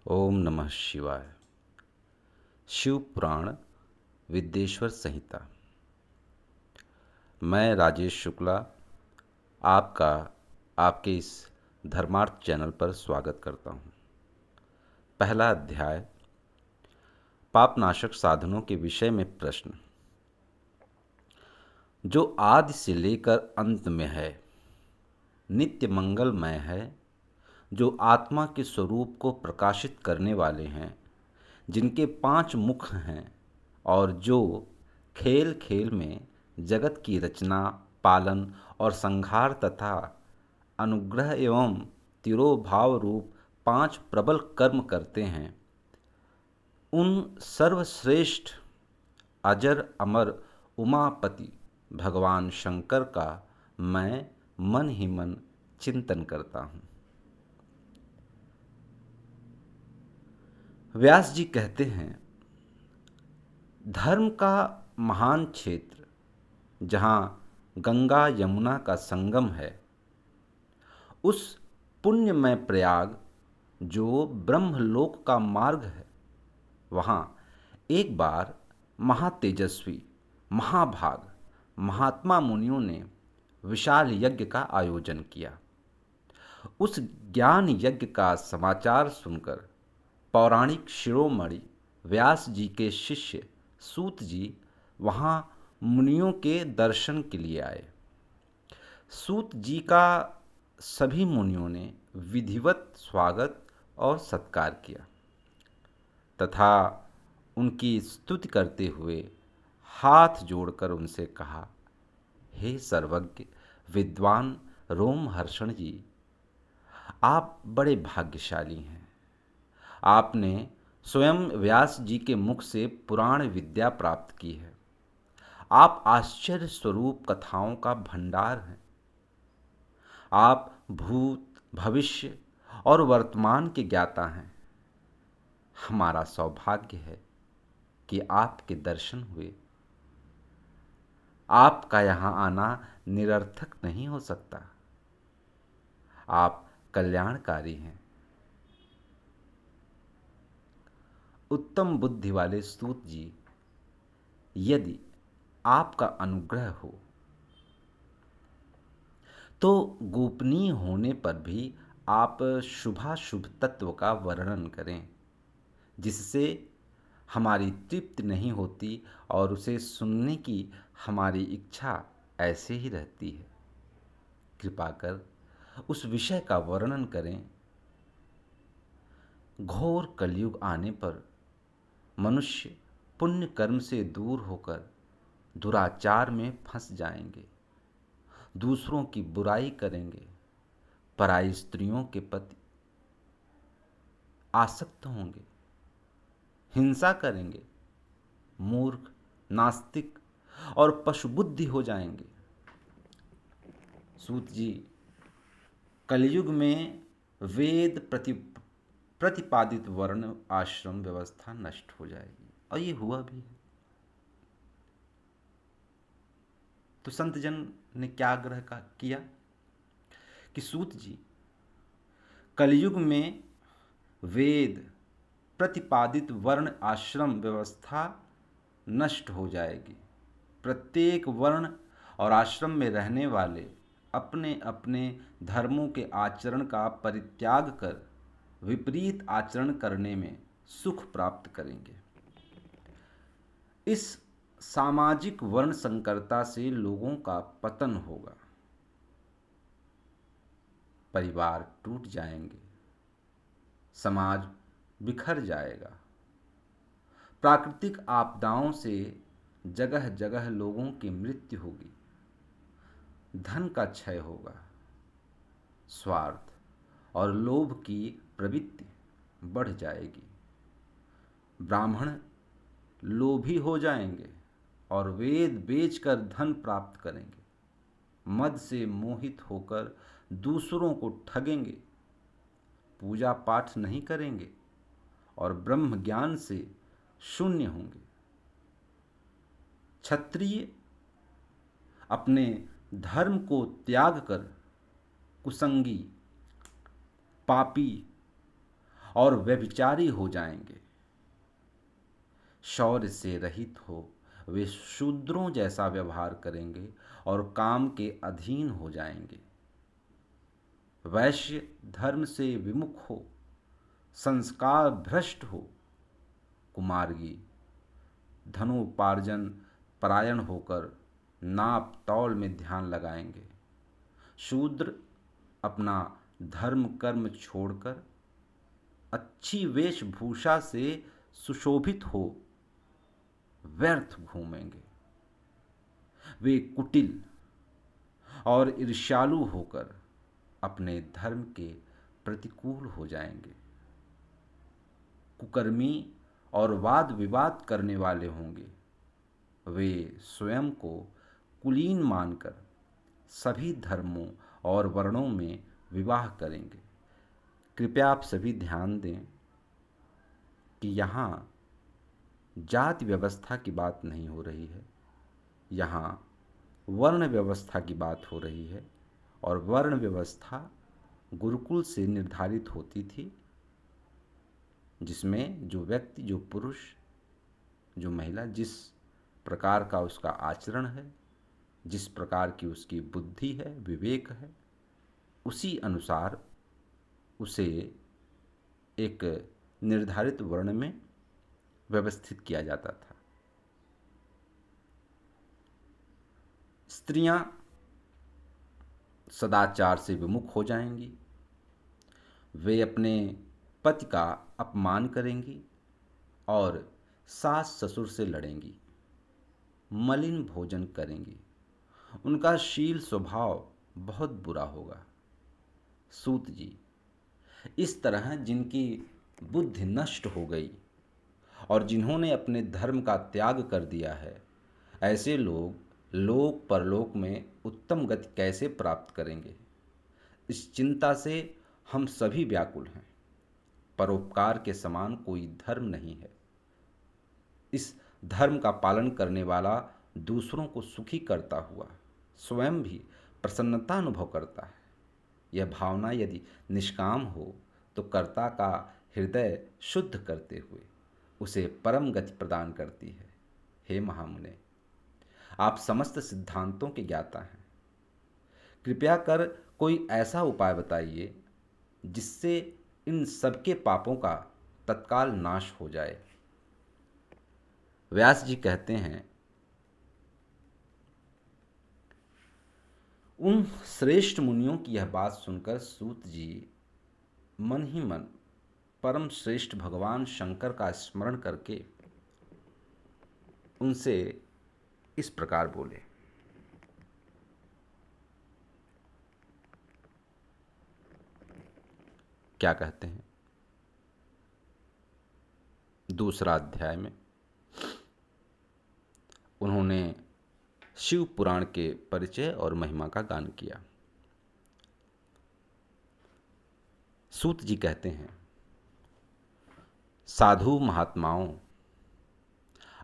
ओम नमः शिवाय। शिव पुराण विद्येश्वर संहिता। मैं राजेश शुक्ला आपका आपके इस धर्मार्थ चैनल पर स्वागत करता हूँ। पहला अध्याय, पापनाशक साधनों के विषय में प्रश्न। जो आदि से लेकर अंत में है, नित्य मंगलमय है, जो आत्मा के स्वरूप को प्रकाशित करने वाले हैं, जिनके 5 मुख हैं और जो खेल खेल में जगत की रचना, पालन और संहार तथा अनुग्रह एवं तिरोभाव रूप 5 प्रबल कर्म करते हैं, उन सर्वश्रेष्ठ अजर अमर उमापति भगवान शंकर का मैं मन ही मन चिंतन करता हूँ। व्यास जी कहते हैं, धर्म का महान क्षेत्र जहाँ गंगा यमुना का संगम है, उस पुण्यमय प्रयाग जो ब्रह्मलोक का मार्ग है, वहाँ एक बार महातेजस्वी महाभाग महात्मा मुनियों ने विशाल यज्ञ का आयोजन किया। उस ज्ञान यज्ञ का समाचार सुनकर पौराणिक शिरोमणि व्यास जी के शिष्य सूत जी वहाँ मुनियों के दर्शन के लिए आए। सूत जी का सभी मुनियों ने विधिवत स्वागत और सत्कार किया तथा उनकी स्तुति करते हुए हाथ जोड़कर उनसे कहा, हे सर्वज्ञ विद्वान रोमहर्षण जी, आप बड़े भाग्यशाली हैं। आपने स्वयं व्यास जी के मुख से पुराण विद्या प्राप्त की है। आप आश्चर्य स्वरूप कथाओं का भंडार हैं। आप भूत भविष्य और वर्तमान के ज्ञाता हैं। हमारा सौभाग्य है कि आपके दर्शन हुए। आपका यहाँ आना निरर्थक नहीं हो सकता। आप कल्याणकारी हैं। उत्तम बुद्धि वाले सूत जी, यदि आपका अनुग्रह हो तो गोपनीय होने पर भी आप शुभाशुभ तत्व का वर्णन करें, जिससे हमारी तृप्ति नहीं होती और उसे सुनने की हमारी इच्छा ऐसे ही रहती है। कृपा कर उस विषय का वर्णन करें। घोर कलयुग आने पर मनुष्य पुण्य कर्म से दूर होकर दुराचार में फंस जाएंगे, दूसरों की बुराई करेंगे, पराई स्त्रियों के प्रति आसक्त होंगे, हिंसा करेंगे, मूर्ख, नास्तिक और पशुबुद्धि हो जाएंगे। सूत जी, कलयुग में वेद प्रतिपादित वर्ण आश्रम व्यवस्था नष्ट हो जाएगी, और ये हुआ भी है। तो संत जन ने क्या आग्रह किया कि सूत जी, कलयुग में वेद प्रतिपादित वर्ण आश्रम व्यवस्था नष्ट हो जाएगी। प्रत्येक वर्ण और आश्रम में रहने वाले अपने अपने धर्मों के आचरण का परित्याग कर विपरीत आचरण करने में सुख प्राप्त करेंगे। इस सामाजिक वर्ण संकरता से लोगों का पतन होगा, परिवार टूट जाएंगे, समाज बिखर जाएगा, प्राकृतिक आपदाओं से जगह जगह लोगों की मृत्यु होगी, धन का क्षय होगा, स्वार्थ और लोभ की प्रवृत्ति बढ़ जाएगी, ब्राह्मण लोभी हो जाएंगे और वेद बेचकर धन प्राप्त करेंगे, मद से मोहित होकर दूसरों को ठगेंगे, पूजा पाठ नहीं करेंगे और ब्रह्म ज्ञान से शून्य होंगे। क्षत्रिय अपने धर्म को त्याग कर कुसंगी, पापी और व्यभिचारी हो जाएंगे। शौर्य से रहित हो वे शूद्रों जैसा व्यवहार करेंगे और काम के अधीन हो जाएंगे। वैश्य धर्म से विमुख हो, संस्कार भ्रष्ट हो, कुमार्गी धनोपार्जन परायण होकर नाप तौल में ध्यान लगाएंगे। शूद्र अपना धर्म कर्म छोड़कर अच्छी वेशभूषा से सुशोभित हो व्यर्थ घूमेंगे। वे कुटिल और ईर्ष्यालु होकर अपने धर्म के प्रतिकूल हो जाएंगे। कुकर्मी और वाद विवाद करने वाले होंगे। वे स्वयं को कुलीन मानकर सभी धर्मों और वर्णों में विवाह करेंगे। कृपया आप सभी ध्यान दें कि यहाँ जाति व्यवस्था की बात नहीं हो रही है, यहाँ वर्ण व्यवस्था की बात हो रही है। और वर्ण व्यवस्था गुरुकुल से निर्धारित होती थी, जिसमें जो व्यक्ति, जो पुरुष, जो महिला, जिस प्रकार का उसका आचरण है, जिस प्रकार की उसकी बुद्धि है, विवेक है, उसी अनुसार उसे एक निर्धारित वर्ण में व्यवस्थित किया जाता था। स्त्रियां सदाचार से विमुख हो जाएंगी। वे अपने पति का अपमान करेंगी और सास ससुर से लड़ेंगी, मलिन भोजन करेंगी। उनका शील स्वभाव बहुत बुरा होगा। सूत जी, इस तरह जिनकी बुद्धि नष्ट हो गई और जिन्होंने अपने धर्म का त्याग कर दिया है, ऐसे लोग लोक परलोक में उत्तम गति कैसे प्राप्त करेंगे? इस चिंता से हम सभी व्याकुल हैं। परोपकार के समान कोई धर्म नहीं है। इस धर्म का पालन करने वाला दूसरों को सुखी करता हुआ स्वयं भी प्रसन्नता अनुभव करता है। यह भावना यदि निष्काम हो तो कर्ता का हृदय शुद्ध करते हुए उसे परम गति प्रदान करती है। हे महामुने, आप समस्त सिद्धांतों के ज्ञाता हैं। कृपया कर कोई ऐसा उपाय बताइए जिससे इन सबके पापों का तत्काल नाश हो जाए। व्यास जी कहते हैं, उन श्रेष्ठ मुनियों की यह बात सुनकर सूत जी मन ही मन परम श्रेष्ठ भगवान शंकर का स्मरण करके उनसे इस प्रकार बोले। क्या कहते हैं? दूसरा अध्याय में उन्होंने शिव पुराण के परिचय और महिमा का गान किया। सूत जी कहते हैं, साधु महात्माओं,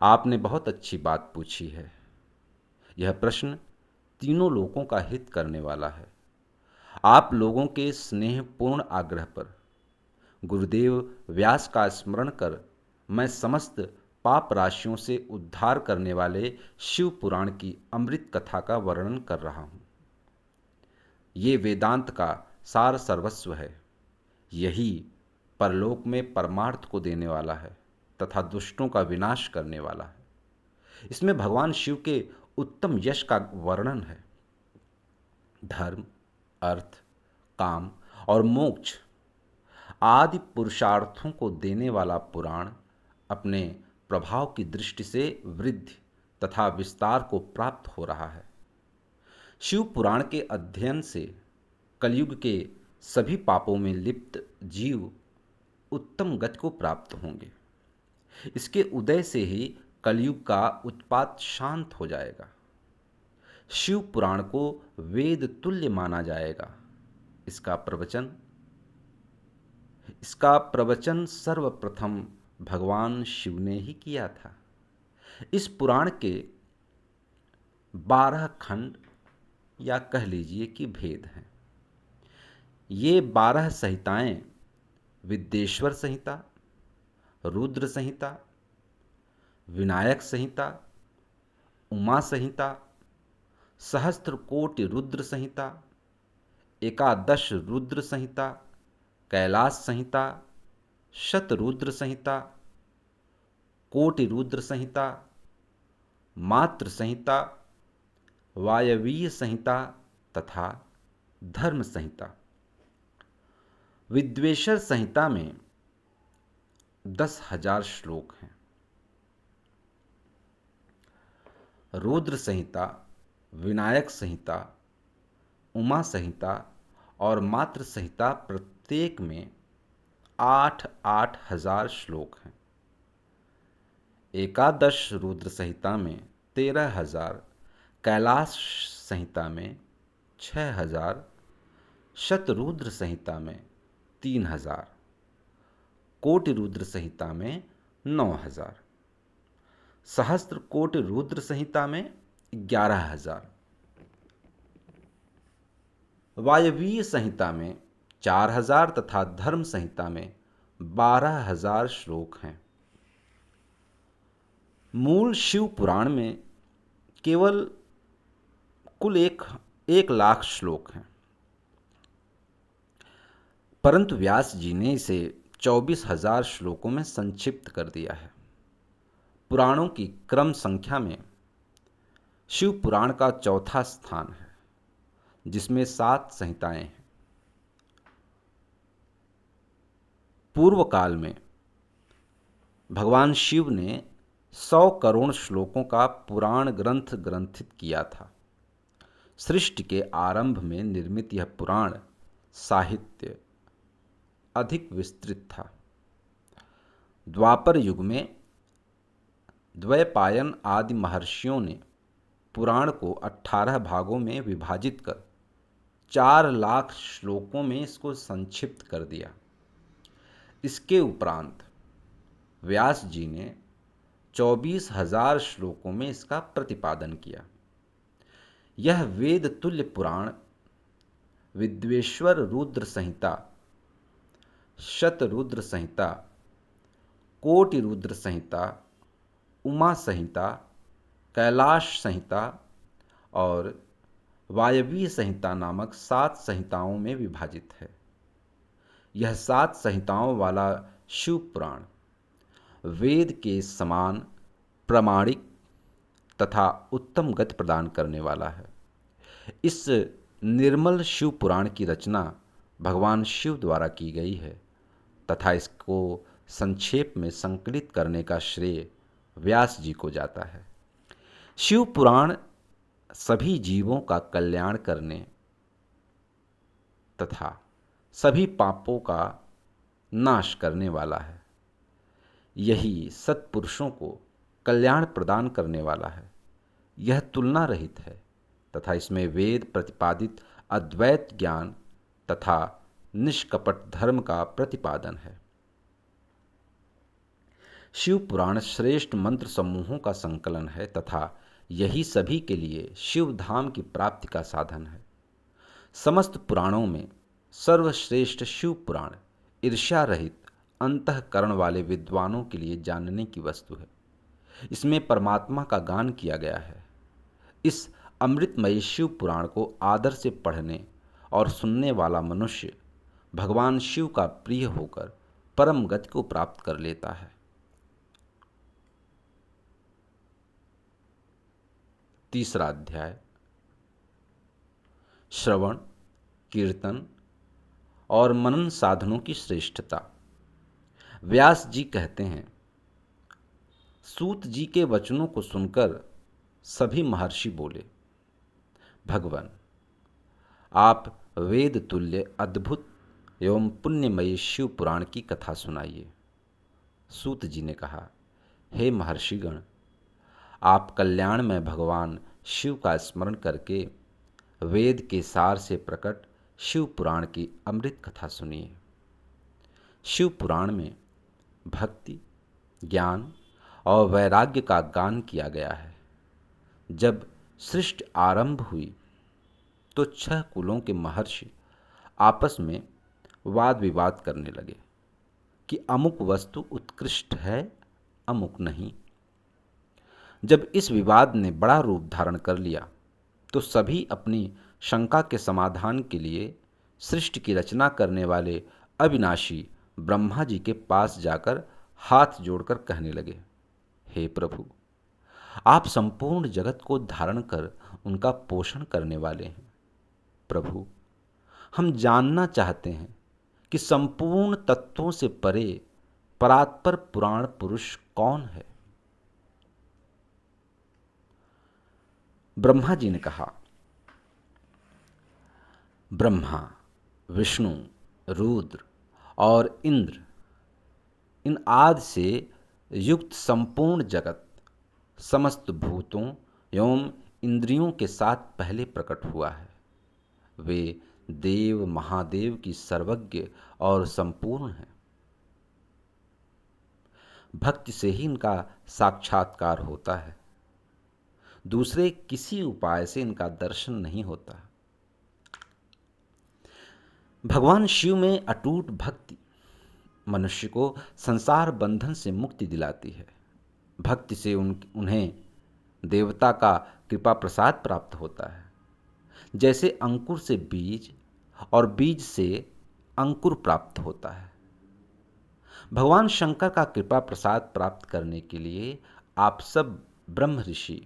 आपने बहुत अच्छी बात पूछी है। यह प्रश्न तीनों लोगों का हित करने वाला है। आप लोगों के स्नेहपूर्ण आग्रह पर गुरुदेव व्यास का स्मरण कर मैं समस्त पाप राशियों से उद्धार करने वाले शिव पुराण की अमृत कथा का वर्णन कर रहा हूँ। ये वेदांत का सार सर्वस्व है। यही परलोक में परमार्थ को देने वाला है तथा दुष्टों का विनाश करने वाला है। इसमें भगवान शिव के उत्तम यश का वर्णन है। धर्म, अर्थ, काम और मोक्ष आदि पुरुषार्थों को देने वाला पुराण अपने प्रभाव की दृष्टि से वृद्धि तथा विस्तार को प्राप्त हो रहा है। शिव पुराण के अध्ययन से कलयुग के सभी पापों में लिप्त जीव उत्तम गति को प्राप्त होंगे। इसके उदय से ही कलयुग का उत्पात शांत हो जाएगा। शिव पुराण को वेद तुल्य माना जाएगा। इसका प्रवचन सर्वप्रथम भगवान शिव ने ही किया था। इस पुराण के 12 खंड या कह लीजिए कि भेद हैं। ये 12 संहिताएं विद्येश्वर संहिता, रुद्र संहिता, विनायक संहिता, उमा संहिता, सहस्त्र कोटि रुद्र संहिता, एकादश रुद्र संहिता, कैलाश संहिता, शतरुद्र संहिता, कोटि रुद्र संहिता, मात्र संहिता, वायवीय संहिता तथा धर्म संहिता। विद्वेश्वर संहिता में 10,000 श्लोक हैं। रुद्र संहिता, विनायक संहिता, उमा संहिता और मात्र संहिता प्रत्येक में 8-8 हजार श्लोक हैं। एकादश रुद्र संहिता में 13,000, कैलाश संहिता में 6,000, शतरुद्र संहिता में 3,000, कोटि रुद्र संहिता में 9,000, सहस्त्र कोटि रुद्र संहिता में 11,000, वायवीय संहिता में 4,000 तथा धर्म संहिता में 12,000 श्लोक हैं। मूल शिव पुराण में केवल कुल 1 लाख श्लोक हैं, परंतु व्यास जी ने इसे 24,000 श्लोकों में संक्षिप्त कर दिया है। पुराणों की क्रम संख्या में शिव पुराण का चौथा स्थान है, जिसमें 7 संहिताएं हैं। पूर्व काल में भगवान शिव ने 100 करोड़ श्लोकों का पुराण ग्रंथ ग्रंथित किया था। सृष्टि के आरंभ में निर्मित यह पुराण साहित्य अधिक विस्तृत था। द्वापर युग में द्वैपायन आदि महर्षियों ने पुराण को 18 भागों में विभाजित कर 4 लाख श्लोकों में इसको संक्षिप्त कर दिया। इसके उपरांत व्यास जी ने 24,000 श्लोकों में इसका प्रतिपादन किया। यह वेद तुल्य पुराण विद्वेश्वर रुद्र संहिता, शतरुद्र संहिता, कोटि रुद्र संहिता, उमा संहिता, कैलाश संहिता और वायवीय संहिता नामक 7 संहिताओं में विभाजित है। यह 7 संहिताओं वाला शिव पुराण वेद के समान प्रामाणिक तथा उत्तम गति प्रदान करने वाला है। इस निर्मल शिव पुराण की रचना भगवान शिव द्वारा की गई है तथा इसको संक्षेप में संकलित करने का श्रेय व्यास जी को जाता है। शिव पुराण सभी जीवों का कल्याण करने तथा सभी पापों का नाश करने वाला है। यही सत्पुरुषों को कल्याण प्रदान करने वाला है। यह तुलना रहित है तथा इसमें वेद प्रतिपादित अद्वैत ज्ञान तथा निष्कपट धर्म का प्रतिपादन है। शिव पुराण श्रेष्ठ मंत्र समूहों का संकलन है तथा यही सभी के लिए शिव धाम की प्राप्ति का साधन है। समस्त पुराणों में सर्वश्रेष्ठ शिव पुराण ईर्ष्या रहित अंतःकरण वाले विद्वानों के लिए जानने की वस्तु है। इसमें परमात्मा का गान किया गया है। इस अमृतमयी शिव पुराण को आदर से पढ़ने और सुनने वाला मनुष्य भगवान शिव का प्रिय होकर परम गति को प्राप्त कर लेता है। तीसरा अध्याय श्रवण, कीर्तन और मनन साधनों की श्रेष्ठता। व्यास जी कहते हैं, सूत जी के वचनों को सुनकर सभी महर्षि बोले, भगवान आप वेद तुल्य अद्भुत एवं पुण्यमयी शिव पुराण की कथा सुनाइए। सूत जी ने कहा, हे महर्षिगण, आप कल्याण में भगवान शिव का स्मरण करके वेद के सार से प्रकट शिव पुराण की अमृत कथा सुनिए। शिव पुराण में भक्ति, ज्ञान और वैराग्य का गान किया गया है। जब सृष्टि आरंभ हुई तो 6 कुलों के महर्षि आपस में वाद विवाद करने लगे। कि अमुक वस्तु उत्कृष्ट है, अमुक नहीं। जब इस विवाद ने बड़ा रूप धारण कर लिया तो सभी अपनी शंका के समाधान के लिए सृष्टि की रचना करने वाले अविनाशी ब्रह्मा जी के पास जाकर हाथ जोड़कर कहने लगे, हे प्रभु, आप संपूर्ण जगत को धारण कर उनका पोषण करने वाले हैं। प्रभु, हम जानना चाहते हैं कि संपूर्ण तत्वों से परे परात्पर पुराण पुरुष कौन है। ब्रह्मा जी ने कहा, ब्रह्मा, विष्णु, रुद्र और इंद्र, इन आदि से युक्त संपूर्ण जगत समस्त भूतों एवं इंद्रियों के साथ पहले प्रकट हुआ है। वे देव महादेव की सर्वज्ञ और संपूर्ण हैं। भक्ति से ही इनका साक्षात्कार होता है, दूसरे किसी उपाय से इनका दर्शन नहीं होता। भगवान शिव में अटूट भक्ति मनुष्य को संसार बंधन से मुक्ति दिलाती है। भक्ति से उन्हें देवता का कृपा प्रसाद प्राप्त होता है। जैसे अंकुर से बीज और बीज से अंकुर प्राप्त होता है। भगवान शंकर का कृपा प्रसाद प्राप्त करने के लिए आप सब ब्रह्म ऋषि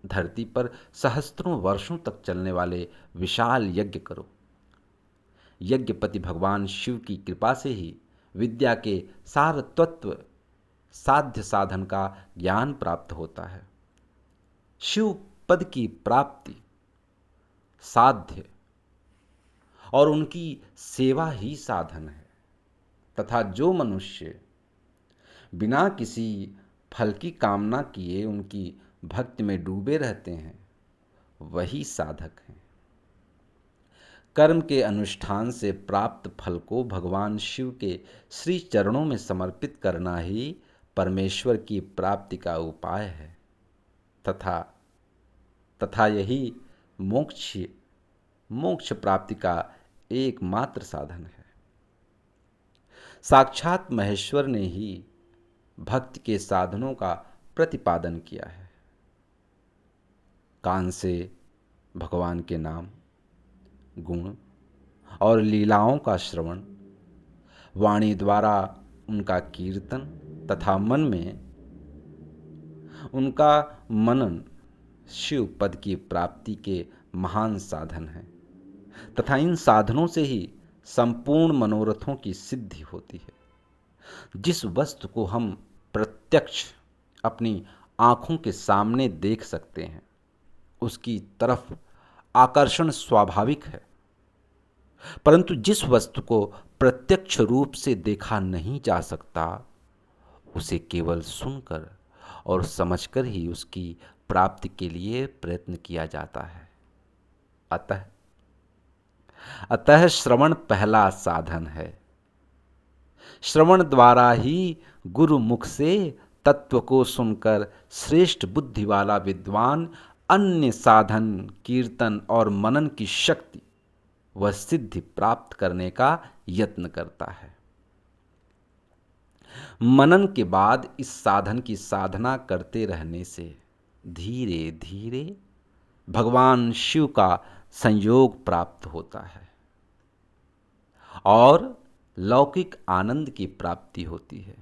धरती पर सहस्त्रों वर्षों तक चलने वाले विशाल यज्ञ करो। यज्ञपति भगवान शिव की कृपा से ही विद्या के सार तत्व साध्य साधन का ज्ञान प्राप्त होता है। शिव पद की प्राप्ति साध्य और उनकी सेवा ही साधन है, तथा जो मनुष्य बिना किसी फल की कामना किए उनकी भक्ति में डूबे रहते हैं, वही साधक हैं। कर्म के अनुष्ठान से प्राप्त फल को भगवान शिव के श्री चरणों में समर्पित करना ही परमेश्वर की प्राप्ति का उपाय है, तथा यही मोक्ष प्राप्ति का एकमात्र साधन है। साक्षात महेश्वर ने ही भक्ति के साधनों का प्रतिपादन किया है। कान से भगवान के नाम, गुण और लीलाओं का श्रवण, वाणी द्वारा उनका कीर्तन तथा मन में उनका मनन शिव पद की प्राप्ति के महान साधन हैं, तथा इन साधनों से ही संपूर्ण मनोरथों की सिद्धि होती है। जिस वस्तु को हम प्रत्यक्ष अपनी आंखों के सामने देख सकते हैं, उसकी तरफ आकर्षण स्वाभाविक है, परंतु जिस वस्तु को प्रत्यक्ष रूप से देखा नहीं जा सकता, उसे केवल सुनकर और समझकर ही उसकी प्राप्ति के लिए प्रयत्न किया जाता है। अतः श्रवण पहला साधन है। श्रवण द्वारा ही गुरु मुख से तत्व को सुनकर श्रेष्ठ बुद्धि वाला विद्वान अन्य साधन, कीर्तन और मनन की शक्ति व सिद्धि प्राप्त करने का यत्न करता है। मनन के बाद इस साधन की साधना करते रहने से धीरे धीरे भगवान शिव का संयोग प्राप्त होता है और लौकिक आनंद की प्राप्ति होती है।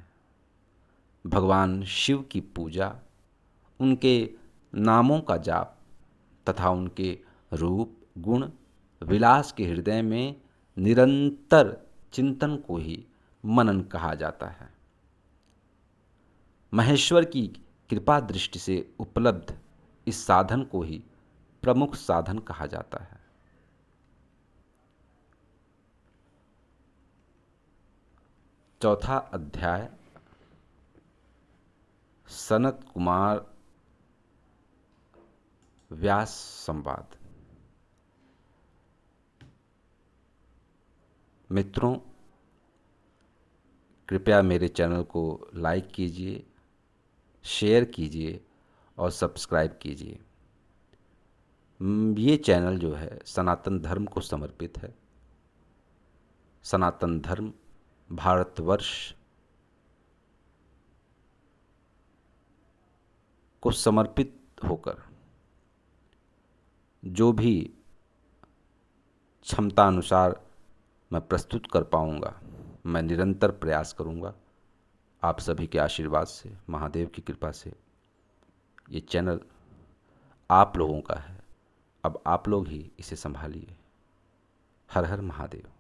भगवान शिव की पूजा, उनके नामों का जाप तथा उनके रूप, गुण, विलास के हृदय में निरंतर चिंतन को ही मनन कहा जाता है। महेश्वर की कृपा दृष्टि से उपलब्ध इस साधन को ही प्रमुख साधन कहा जाता है। चौथा अध्याय सनत कुमार व्यास संवाद। मित्रों, कृपया मेरे चैनल को लाइक कीजिए, शेयर कीजिए और सब्सक्राइब कीजिए। ये चैनल जो है सनातन धर्म को समर्पित है। सनातन धर्म भारतवर्ष को समर्पित होकर जो भी क्षमता अनुसार मैं प्रस्तुत कर पाऊँगा, मैं निरंतर प्रयास करूँगा। आप सभी के आशीर्वाद से, महादेव की कृपा से ये चैनल आप लोगों का है। अब आप लोग ही इसे संभालिए। हर हर महादेव।